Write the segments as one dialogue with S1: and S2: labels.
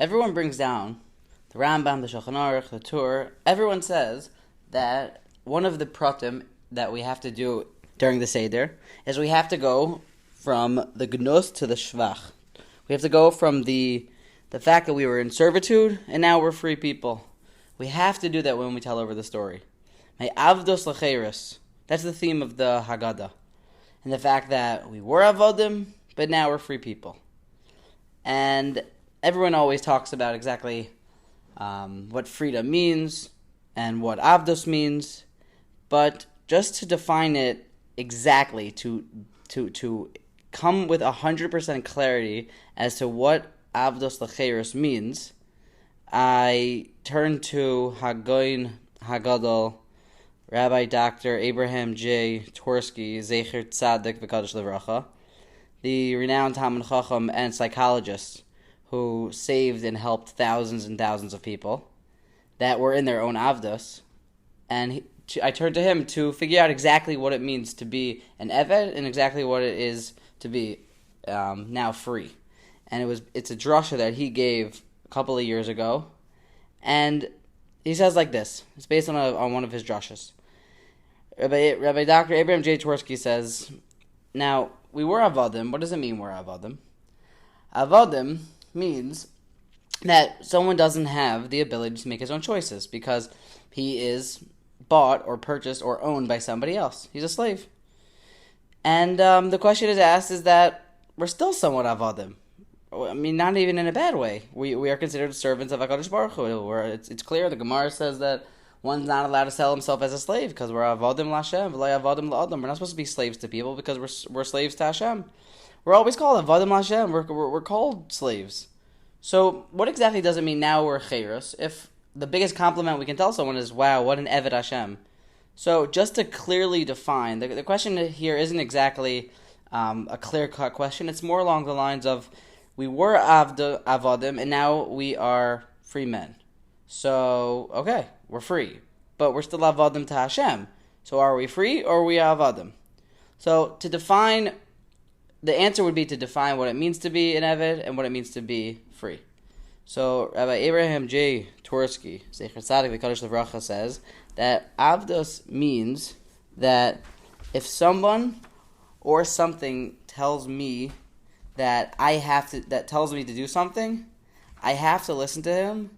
S1: Everyone brings down the Rambam, the Shulchan Aruch, the Torah. Everyone says that one of the pratim that we have to do during the Seder is we have to go from the gnus to the shvach. We have to go from the fact that we were in servitude and now we're free people. We have to do that when we tell over the story. May avdos l'cheirus. That's the theme of the Haggadah. And the fact that we were avodim, but now we're free people. And everyone always talks about exactly what freedom means and what avdos means, but just to define it exactly, to come with 100% clarity as to what avdos l'cheirus means, I turn to Hagoyin Hagadol, Rabbi Dr. Abraham J. Twerski, Zecher Tzadik V'Kadosh L'Vracha, the renowned Talmid Chacham and psychologist who saved and helped thousands and thousands of people that were in their own avdos. And I turned to him to figure out exactly what it means to be an eved and exactly what it is to be now free. And it's a drasha that he gave a couple of years ago. And he says like this. It's based on one of his drashas. Rabbi Dr. Abraham J. Twerski says, now, we were avodim. What does it mean we're avodim? Avodim means that someone doesn't have the ability to make his own choices because he is bought or purchased or owned by somebody else. He's a slave. And the question is asked is that we're still somewhat avodim. I mean, not even in a bad way. We are considered servants of HaKadosh Baruch Hu. It's clear. The Gemara says that one's not allowed to sell himself as a slave because we're avodim l'Hashem, v'lo avodim l'Adam. We're not supposed to be slaves to people because we're slaves to Hashem. We're always called avodim l'Hashem. We're called slaves. So what exactly does it mean now we're chayros? If the biggest compliment we can tell someone is, wow, what an eved Hashem. So just to clearly define, the question here isn't exactly a clear-cut question. It's more along the lines of, we were avodim, and now we are free men. So, okay, we're free. But we're still avodim to Hashem. So are we free or are we avodim? So to define, the answer would be to define what it means to be an eved and what it means to be free. So Rabbi Abraham J. Twerski, Zecher Tzadik V'Kadosh L'Vracha, says that avdos means that if someone or something tells me that that tells me to do something, I have to listen to him,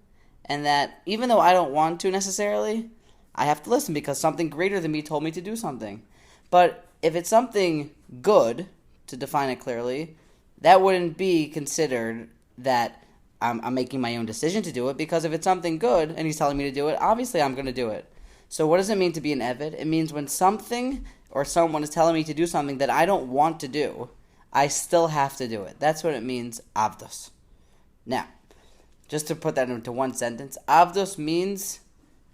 S1: and that even though I don't want to necessarily, I have to listen because something greater than me told me to do something. But if it's something good, to define it clearly, that wouldn't be considered that I'm making my own decision to do it, because if it's something good and he's telling me to do it, obviously I'm going to do it. So what does it mean to be an eved? It means when something or someone is telling me to do something that I don't want to do, I still have to do it. That's what it means, avdos. Now, just to put that into one sentence, avdos means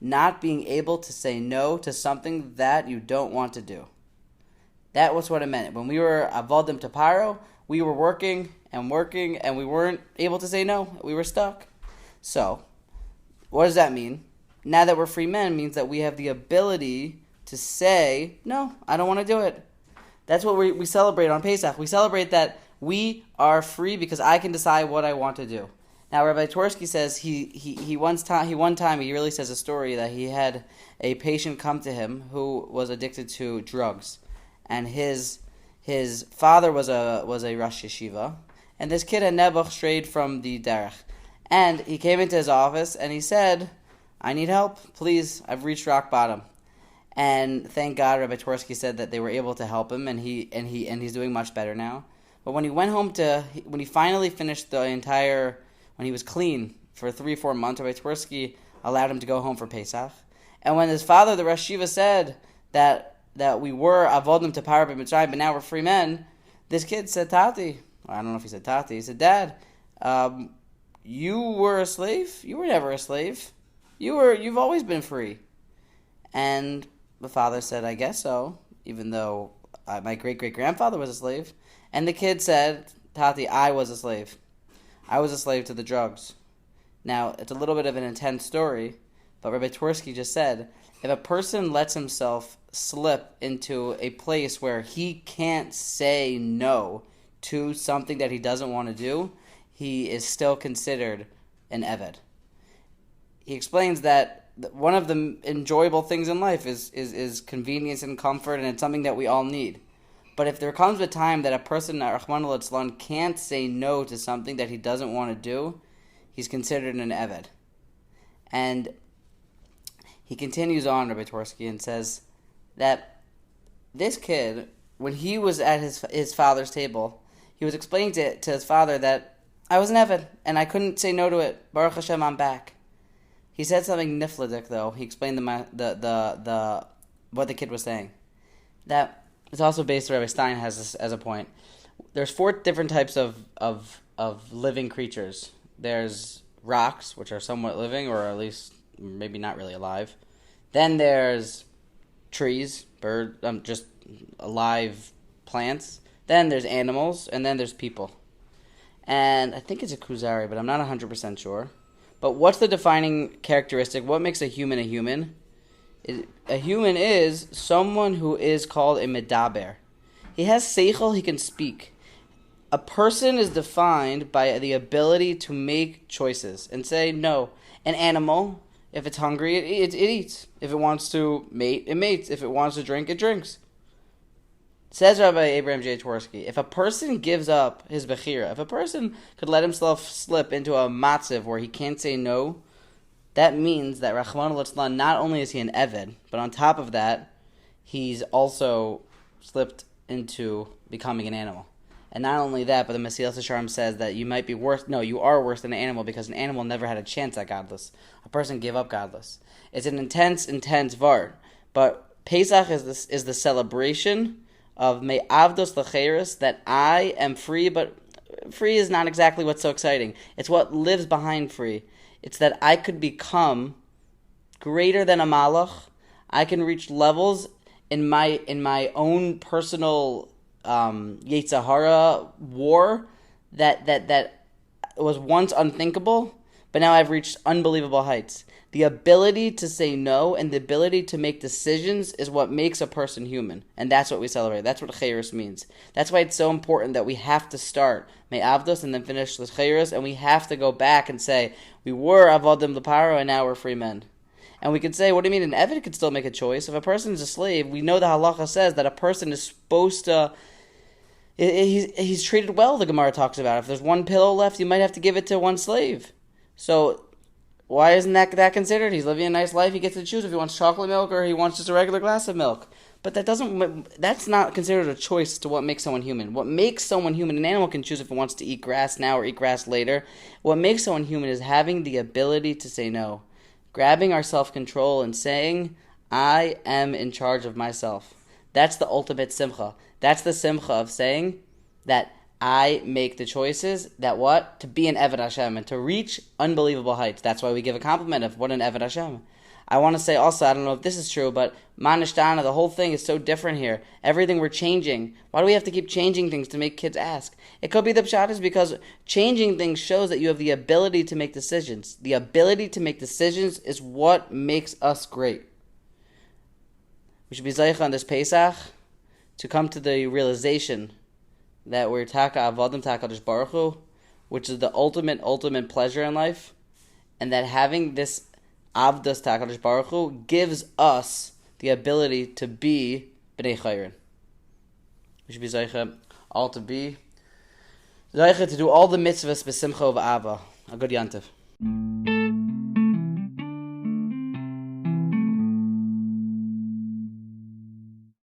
S1: not being able to say no to something that you don't want to do. That was what it meant. When we were avodim to Paro, we were working, and we weren't able to say no. We were stuck. So, what does that mean? Now that we're free men, means that we have the ability to say, no, I don't want to do it. That's what we celebrate on Pesach. We celebrate that we are free because I can decide what I want to do. Now, Rabbi Twerski says he one time he really says a story that he had a patient come to him who was addicted to drugs, and his father was a Rosh Yeshiva, and this kid had never strayed from the derech, and he came into his office and he said, "I need help, please. I've reached rock bottom." And thank God, Rabbi Twerski said that they were able to help him, and he's doing much better now. But when he went home when he finally finished when he was clean for 3-4 months, Rabbi Twerski allowed him to go home for Pesach. And when his father, the Rosh Yeshiva, said that we were avodim to Parah b'Mitzrayim, but now we're free men, this kid said, Tati, I don't know if he said Tati, he said, Dad, you were a slave? You were never a slave. You've always been free. And the father said, I guess so, even though my great-great-grandfather was a slave. And the kid said, Tati, I was a slave. I was a slave to the drugs. Now, it's a little bit of an intense story, but Rabbi Twerski just said, if a person lets himself slip into a place where he can't say no to something that he doesn't want to do, he is still considered an Eved. He explains that one of the enjoyable things in life is convenience and comfort, and it's something that we all need. But if there comes a time that a person, Rahman al can't say no to something that he doesn't want to do, he's considered an Eved. And he continues on, Rabbi Twerski, and says that this kid, when he was at his father's table, he was explaining to his father that I was an Eved, and I couldn't say no to it. Baruch Hashem, I'm back. He said something nifladik, though. He explained the what the kid was saying. That it's also based, Rabbi Stein has this as a point. There's 4 different types of living creatures. There's rocks, which are somewhat living, or at least maybe not really alive. Then there's trees, just alive plants. Then there's animals, and then there's people. And I think it's a Kuzari, but I'm not 100% sure. But what's the defining characteristic? What makes a human a human? A human is someone who is called a medaber. He has seichel, he can speak. A person is defined by the ability to make choices and say no. An animal, if it's hungry, it eats. If it wants to mate, it mates. If it wants to drink, it drinks. Says Rabbi Abraham J. Twerski, if a person gives up his bechira, if a person could let himself slip into a matziv where he can't say no, that means that Rahman al not only is he an Eved, but on top of that, he's also slipped into becoming an animal. And not only that, but the Mesilas Yesharim says that you might be worse. No, you are worse than an animal because an animal never had a chance at godless. A person gave up godless. It's an intense var. But Pesach is the celebration of me'avdos l'cheiros, that I am free, but free is not exactly what's so exciting. It's what lives behind free. It's that I could become greater than a malach. I can reach levels in my own personal Yetzer Hara war that was once unthinkable, but now I've reached unbelievable heights. The ability to say no and the ability to make decisions is what makes a person human. And that's what we celebrate. That's what Chayros means. That's why it's so important that we have to start Me'avdos and then finish with Chayros, and we have to go back and say, we were Avodim L'Paro and now we're free men. And we could say, what do you mean? An Eved could still make a choice. If a person is a slave, we know the halacha says that a person is supposed to... He's treated well, the Gemara talks about. If there's one pillow left, you might have to give it to one slave. So... why isn't that considered? He's living a nice life. He gets to choose if he wants chocolate milk or he wants just a regular glass of milk. But that's not considered a choice to what makes someone human. What makes someone human, an animal can choose if it wants to eat grass now or eat grass later. What makes someone human is having the ability to say no. Grabbing our self-control and saying, I am in charge of myself. That's the ultimate simcha. That's the simcha of saying that I make the choices to be an Eved Hashem and to reach unbelievable heights. That's why we give a compliment of what an Eved Hashem. I want to say also, I don't know if this is true, but Manishtana, the whole thing is so different here. Everything we're changing. Why do we have to keep changing things to make kids ask? It could be the pshat is because changing things shows that you have the ability to make decisions. The ability to make decisions is what makes us great. We should be zayich on this Pesach to come to the realization that we're taka avodim takadosh baruch Hu, which is the ultimate pleasure in life, and that having this avdas takadosh baruch Hu gives us the ability to be bnei chayrin. We should be zeicha all to be zeicha to do all the mitzvahs b'simcha of ava. A good yantiv.